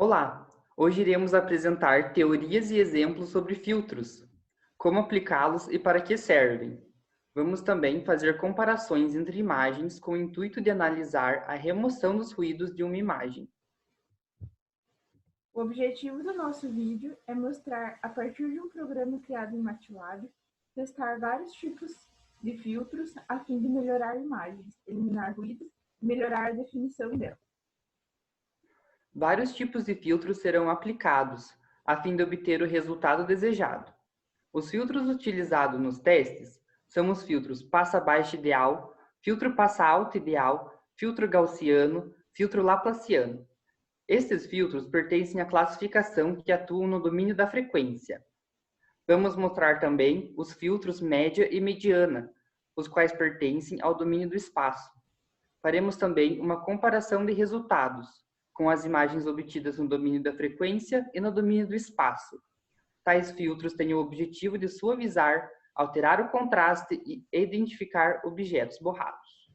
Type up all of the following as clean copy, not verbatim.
Olá! Hoje iremos apresentar teorias e exemplos sobre filtros, como aplicá-los e para que servem. Vamos também fazer comparações entre imagens com o intuito de analisar a remoção dos ruídos de uma imagem. O objetivo do nosso vídeo é mostrar, a partir de um programa criado em MATLAB, testar vários tipos de filtros a fim de melhorar imagens, eliminar ruídos e melhorar a definição delas. Vários tipos de filtros serão aplicados, a fim de obter o resultado desejado. Os filtros utilizados nos testes são os filtros passa-baixo ideal, filtro passa-alto ideal, filtro gaussiano, filtro laplaciano. Estes filtros pertencem à classificação que atuam no domínio da frequência. Vamos mostrar também os filtros média e mediana, os quais pertencem ao domínio do espaço. Faremos também uma comparação de resultados com as imagens obtidas no domínio da frequência e no domínio do espaço. Tais filtros têm o objetivo de suavizar, alterar o contraste e identificar objetos borrados.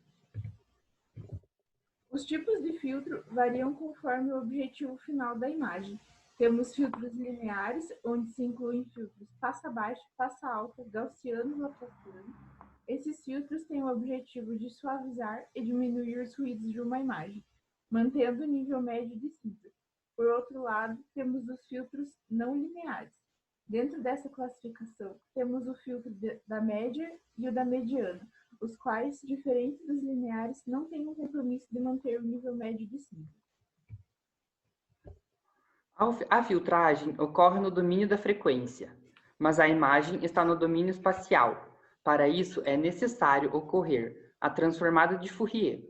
Os tipos de filtro variam conforme o objetivo final da imagem. Temos filtros lineares, onde se incluem filtros passa-baixo, passa-alto, gaussiano e laplaciano. Esses filtros têm o objetivo de suavizar e diminuir os ruídos de uma imagem, mantendo o nível médio de cinza. Por outro lado, temos os filtros não lineares. Dentro dessa classificação, temos o filtro da média e o da mediana, os quais, diferentes dos lineares, não têm o compromisso de manter o nível médio de cinza. A filtragem ocorre no domínio da frequência, mas a imagem está no domínio espacial. Para isso, é necessário ocorrer a transformada de Fourier,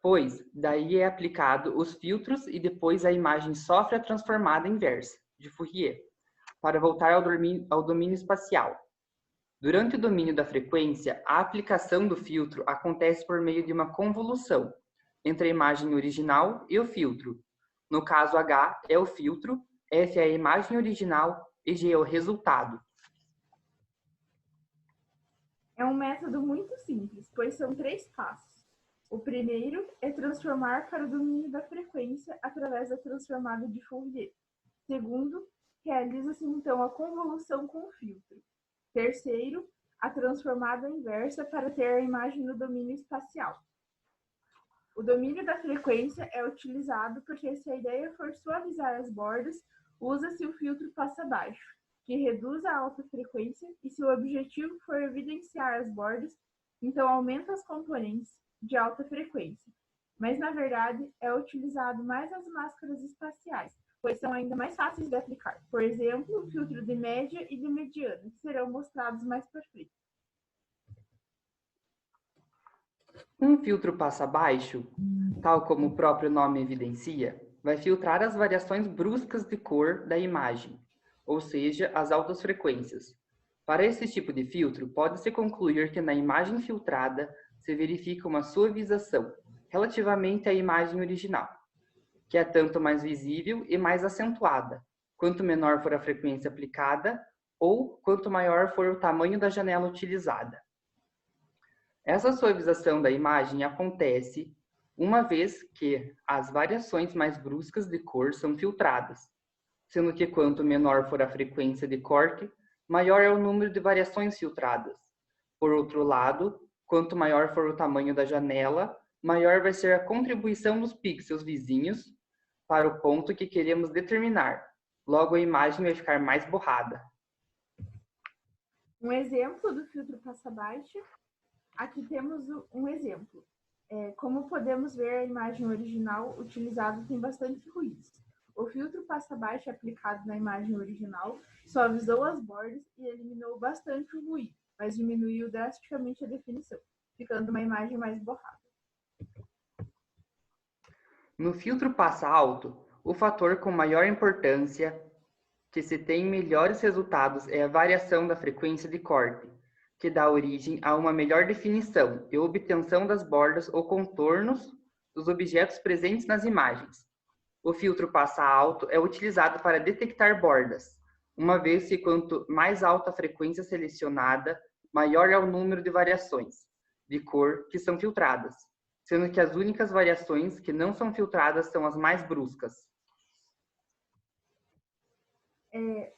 pois daí é aplicado os filtros e depois a imagem sofre a transformada inversa de Fourier, para voltar ao domínio espacial. Durante o domínio da frequência, a aplicação do filtro acontece por meio de uma convolução entre a imagem original e o filtro. No caso, H é o filtro, F é a imagem original e G é o resultado. É um método muito simples, pois são 3 passos. O primeiro é transformar para o domínio da frequência através da transformada de Fourier. Segundo, realiza-se então a convolução com o filtro. Terceiro, a transformada inversa para ter a imagem no domínio espacial. O domínio da frequência é utilizado porque, se a ideia for suavizar as bordas, usa-se o filtro passa-baixo, que reduz a alta frequência, e se o objetivo for evidenciar as bordas, então aumenta as componentes de alta frequência. Mas, na verdade, é utilizado mais as máscaras espaciais, pois são ainda mais fáceis de aplicar. Por exemplo, o filtro de média e de mediana, que serão mostrados mais para frente. Um filtro passa-baixo, tal como o próprio nome evidencia, vai filtrar as variações bruscas de cor da imagem, ou seja, as altas frequências. Para esse tipo de filtro, pode-se concluir que na imagem filtrada se verifica uma suavização relativamente à imagem original, que é tanto mais visível e mais acentuada, quanto menor for a frequência aplicada ou quanto maior for o tamanho da janela utilizada. Essa suavização da imagem acontece uma vez que as variações mais bruscas de cor são filtradas, sendo que quanto menor for a frequência de corte, maior é o número de variações filtradas. Por outro lado, quanto maior for o tamanho da janela, maior vai ser a contribuição dos pixels vizinhos para o ponto que queremos determinar. Logo, a imagem vai ficar mais borrada. Um exemplo do filtro passa-baixo. Aqui temos um exemplo. Como podemos ver, a imagem original utilizada tem bastante ruídos. O filtro passa-baixo aplicado na imagem original suavizou as bordas e eliminou bastante o ruído, mas diminuiu drasticamente a definição, ficando uma imagem mais borrada. No filtro passa-alto, o fator com maior importância que se tem melhores resultados é a variação da frequência de corte, que dá origem a uma melhor definição e obtenção das bordas ou contornos dos objetos presentes nas imagens. O filtro passa-alto é utilizado para detectar bordas, uma vez que quanto mais alta a frequência selecionada, maior é o número de variações de cor que são filtradas, sendo que as únicas variações que não são filtradas são as mais bruscas.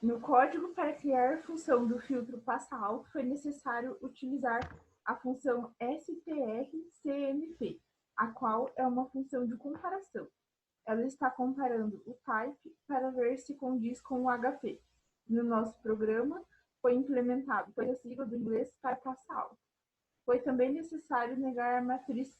No código para criar a função do filtro passa-alto, foi necessário utilizar a função strcmp, a qual é uma função de comparação. Ela está comparando o type para ver se condiz com o HP. No nosso programa, foi implementado a sigla do inglês para passa-alto. Foi também necessário negar a matriz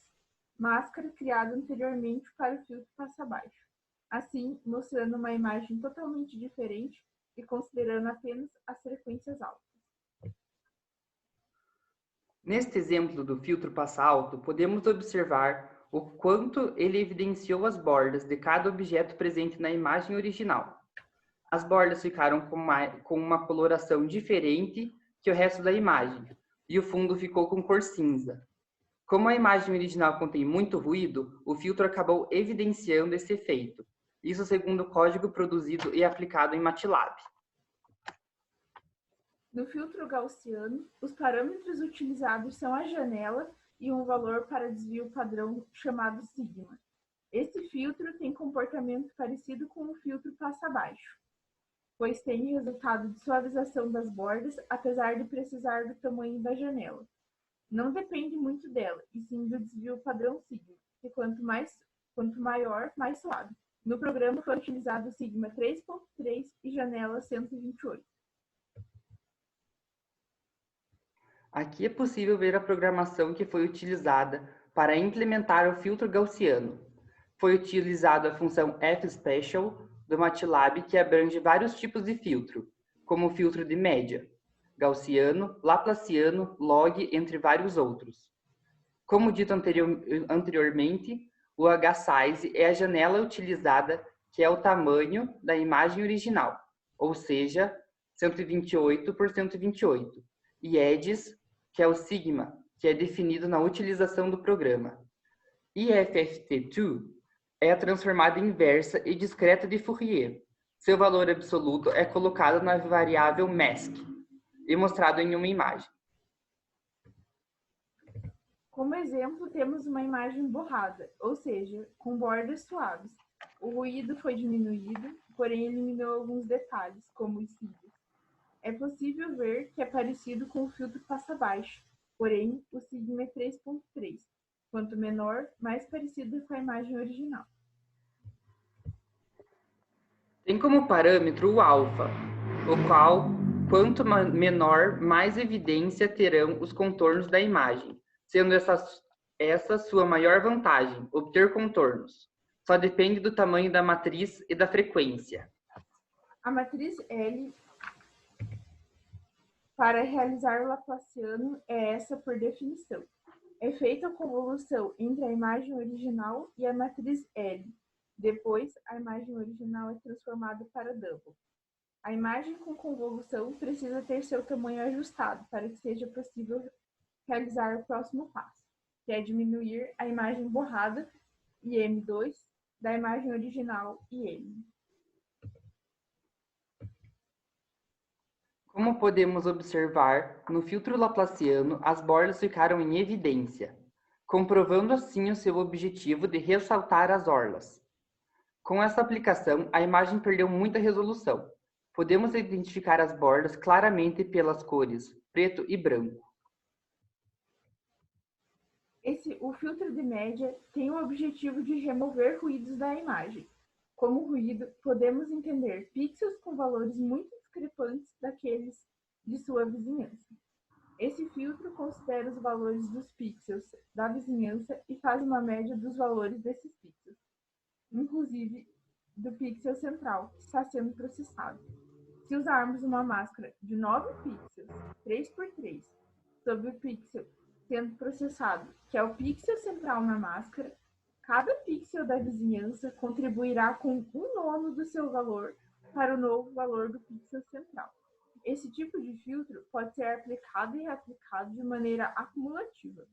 máscara criada anteriormente para o filtro passa-baixo, assim mostrando uma imagem totalmente diferente e considerando apenas as frequências altas. Neste exemplo do filtro passa-alto, podemos observar o quanto ele evidenciou as bordas de cada objeto presente na imagem original. As bordas ficaram com uma coloração diferente que o resto da imagem, e o fundo ficou com cor cinza. Como a imagem original contém muito ruído, o filtro acabou evidenciando esse efeito. Isso segundo o código produzido e aplicado em MATLAB. No filtro gaussiano, os parâmetros utilizados são a janela e um valor para desvio padrão chamado sigma. Esse filtro tem comportamento parecido com o filtro passa-baixo, pois tem resultado de suavização das bordas, apesar de precisar do tamanho da janela. Não depende muito dela, e sim do desvio padrão sigma, que quanto maior, mais suave. No programa foi utilizado o sigma 3.3 e janela 128. Aqui é possível ver a programação que foi utilizada para implementar o filtro gaussiano. Foi utilizada a função fSpecial do MATLAB, que abrange vários tipos de filtro, como o filtro de média, gaussiano, laplaciano, log, entre vários outros. Como dito anteriormente, o H-size é a janela utilizada, que é o tamanho da imagem original, ou seja, 128 por 128, e edges, que é o sigma, que é definido na utilização do programa. IFFT2 é a transformada inversa e discreta de Fourier. Seu valor absoluto é colocado na variável mask e mostrado em uma imagem. Como exemplo, temos uma imagem borrada, ou seja, com bordas suaves. O ruído foi diminuído, porém eliminou alguns detalhes, como os cílios. É possível ver que é parecido com o filtro passa-baixo, porém o sigma é 3.3. Quanto menor, mais parecido com a imagem original. Tem como parâmetro o alfa, o qual, quanto menor, mais evidência terão os contornos da imagem, sendo essa sua maior vantagem, obter contornos. Só depende do tamanho da matriz e da frequência. A matriz L para realizar o laplaciano é essa por definição. É feita a convolução entre a imagem original e a matriz L. Depois, a imagem original é transformada para double. A imagem com convolução precisa ter seu tamanho ajustado para que seja possível realizar o próximo passo, que é diminuir a imagem borrada, IM2, da imagem original, IM. Como podemos observar, no filtro laplaciano, as bordas ficaram em evidência, comprovando assim o seu objetivo de ressaltar as orlas. Com essa aplicação, a imagem perdeu muita resolução. Podemos identificar as bordas claramente pelas cores preto e branco. O filtro de média tem o objetivo de remover ruídos da imagem. Como ruído, podemos entender pixels com valores muito discrepantes daqueles de sua vizinhança. Esse filtro considera os valores dos pixels da vizinhança e faz uma média dos valores desses pixels, inclusive do pixel central, que está sendo processado. Se usarmos uma máscara de 9 pixels, 3x3, sobre o pixel sendo processado, que é o pixel central na máscara, cada pixel da vizinhança contribuirá com 1/9 do seu valor para o novo valor do pixel central. Esse tipo de filtro pode ser aplicado e reaplicado de maneira acumulativa,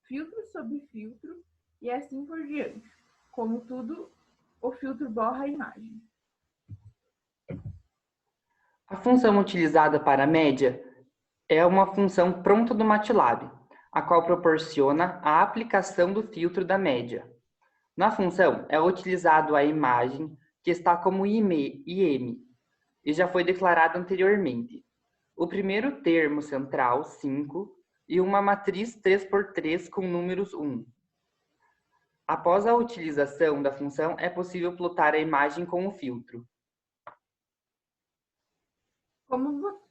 filtro sobre filtro e assim por diante. Como tudo, o filtro borra a imagem. A função utilizada para a média é uma função pronta do MATLAB, a qual proporciona a aplicação do filtro da média. Na função, é utilizado a imagem que está como IM, e já foi declarado anteriormente. O primeiro termo central, 5, e uma matriz 3x3 com números 1. Após a utilização da função, é possível plotar a imagem com o filtro.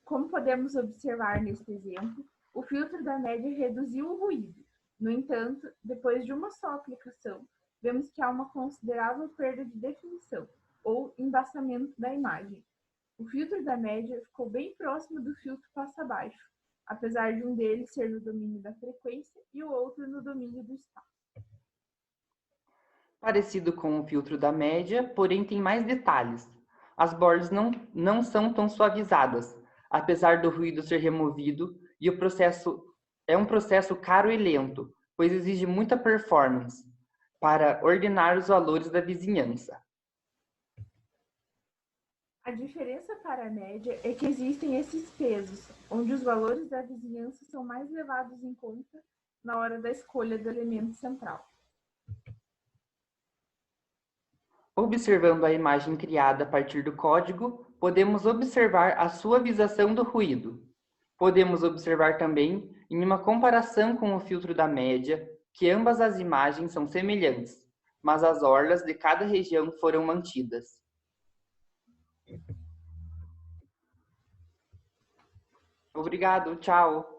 Como podemos observar neste exemplo, o filtro da média reduziu o ruído. No entanto, depois de uma só aplicação, vemos que há uma considerável perda de definição, ou embaçamento da imagem. O filtro da média ficou bem próximo do filtro passa-baixo, apesar de um deles ser no domínio da frequência e o outro no domínio do espaço. Parecido com o filtro da média, porém tem mais detalhes. As bordas não são tão suavizadas, apesar do ruído ser removido, e o processo é um processo caro e lento, pois exige muita performance para ordenar os valores da vizinhança. A diferença para a média é que existem esses pesos, onde os valores da vizinhança são mais levados em conta na hora da escolha do elemento central. Observando a imagem criada a partir do código, podemos observar a suavização do ruído. Podemos observar também, em uma comparação com o filtro da média, que ambas as imagens são semelhantes, mas as orlas de cada região foram mantidas. Obrigado, tchau!